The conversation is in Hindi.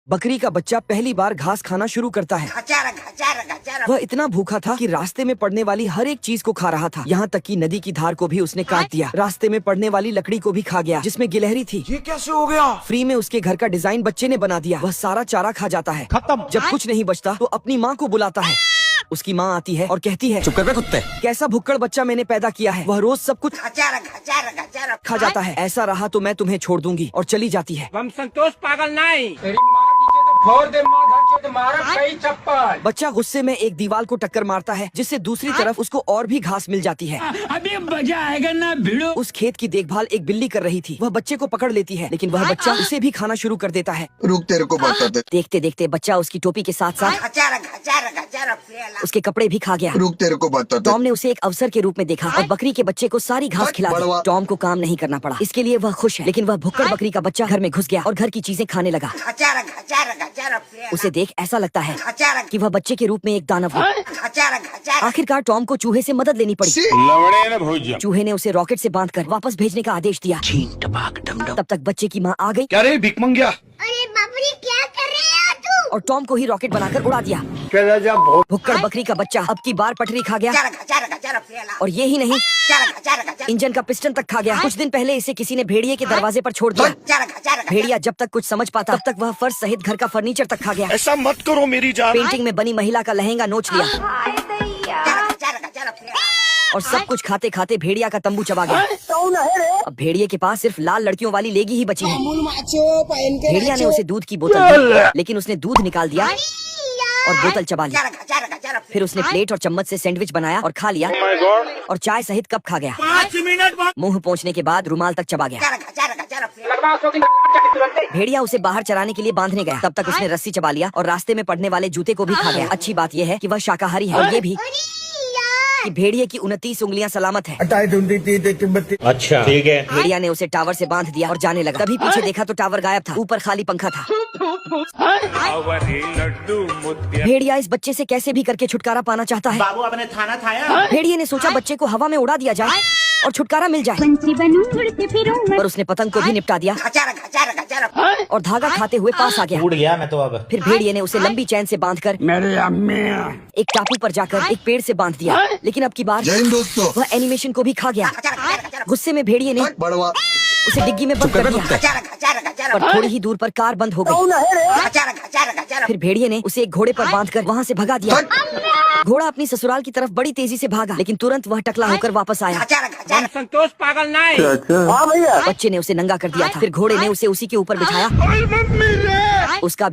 बकरी का बच्चा पहली बार घास खाना शुरू करता है। वह इतना भूखा था कि रास्ते में पड़ने वाली हर एक चीज को खा रहा था, यहाँ तक कि नदी की धार को भी उसने काट दिया। रास्ते में पड़ने वाली लकड़ी को भी खा गया जिसमें गिलहरी थी। ये कैसे हो गया? फ्री में उसके घर का डिजाइन बच्चे ने बना दिया। वह सारा चारा खा जाता है। खत्म। जब कुछ नहीं बचता तो अपनी माँ को बुलाता है। उसकी माँ आती है और कहती है, चुप कर बे कुत्ते। कैसा भुक्कड़ बच्चा मैंने पैदा किया है। वह रोज सब कुछ खा जाता है। ऐसा रहा तो मैं तुम्हें छोड़ दूंगी, और चली जाती है। हम संतोष पागल नहीं, तेरी माँ पीछे तो फोड़ दे, माँ घर से मारा कई चप्पल। बच्चा गुस्से में एक दीवार को टक्कर मारता है, जिससे दूसरी तरफ उसको और भी घास मिल जाती है। अभी मजा आएगा ना भिड़ो। उस खेत की देखभाल एक बिल्ली कर रही थी। वह बच्चे को पकड़ लेती है, लेकिन वह बच्चा उसे भी खाना शुरू कर देता है। रुक, तेरे को बताते। देखते देखते बच्चा उसकी टोपी के साथ साथ उसके कपड़े भी खा गया। रुक, तेरे को बताते। टॉम ने उसे एक अवसर के रूप में देखा और बकरी के बच्चे को सारी घास खिला दी। टॉम को काम नहीं करना पड़ा, इसके लिए वह खुश है। लेकिन वह भुक्कड़ बकरी का बच्चा घर में घुस गया और घर की चीजें खाने लगा। उसे देख ऐसा लगता है कि वह बच्चे के रूप में एक दानव है। आखिरकार टॉम को चूहे से मदद लेनी पड़ी। चूहे ने उसे रॉकेट से बांधकर वापस भेजने का आदेश दिया। तब तक बच्चे की माँ आ गई। क्या रे भिख मंगिया? अरे बाबरी, क्या कर रहे हो तू? और टॉम को ही रॉकेट बनाकर उड़ा दिया। भुक्कड़ बकरी का बच्चा अब की बार पटरी खा गया। और ये ही नहीं, इंजन का पिस्टन तक खा गया। कुछ दिन पहले इसे किसी ने भेड़िए के दरवाजे पर छोड़ दिया। भेड़िया जब तक कुछ समझ पाता तब तक वह फर्श सहित घर का फर्नीचर तक खा गया। ऐसा मत करो मेरी जान। पेंटिंग में बनी महिला का लहंगा नोच लिया और सब कुछ खाते खाते भेड़िया का तंबू चबा गया। अब भेड़िए के पास सिर्फ लाल लड़कियों वाली लेगी ही बची है। भेड़िया ने उसे दूध की बोतल दी, लेकिन उसने दूध निकाल दिया और बोतल चबा ली। फिर उसने प्लेट और चम्मच से सैंडविच बनाया और खा लिया और चाय सहित कप खा गया। 5 मिनट मुंह पहुंचने के बाद रुमाल तक चबा गया। भेड़िया उसे बाहर चराने के लिए बांधने गया। तब तक उसने रस्सी चबा लिया और रास्ते में पड़ने वाले जूते को भी खा गया। अच्छी बात यह है कि वह शाकाहारी है, और ये भी कि भेड़िए की 29 उंगलियां सलामत है। अच्छा ठीक है। भेड़िया ने उसे टावर से बांध दिया और जाने लगा। तभी पीछे देखा तो टावर गायब था, ऊपर खाली पंखा था। भेड़िया इस बच्चे से कैसे भी करके छुटकारा पाना चाहता है। बाबू आपने खाना खाया? भेड़िए ने सोचा बच्चे को हवा में उड़ा दिया जाए और छुटकारा मिल जाए। पर उसने पतंग को भी निपटा दिया और धागा खाते हुए पास आ गया। उड़ गया मैं तो अब। फिर भेड़िए ने उसे लंबी चैन से बांधकर मेरे अम्मी एक टापू पर जाकर एक पेड़ से बांध दिया। लेकिन अब की बार जय हिंद दोस्तों। वह एनिमेशन को भी खा गया। गुस्से में भेड़िए ने बड़वा उसे डिग्गी में बंद कर दिया, पर थोड़ी ही दूर पर कार बंद हो गई। फिर भेड़िए ने उसे एक घोड़े पर बांधकर वहाँ से भगा दिया। घोड़ा अपनी ससुराल की तरफ बड़ी तेजी से भागा, लेकिन तुरंत वह टकला होकर वापस आया। हम संतोष पागल नहीं। बच्चे ने उसे नंगा कर दिया था। फिर घोड़े ने उसे उसी के ऊपर बिठाया। उसका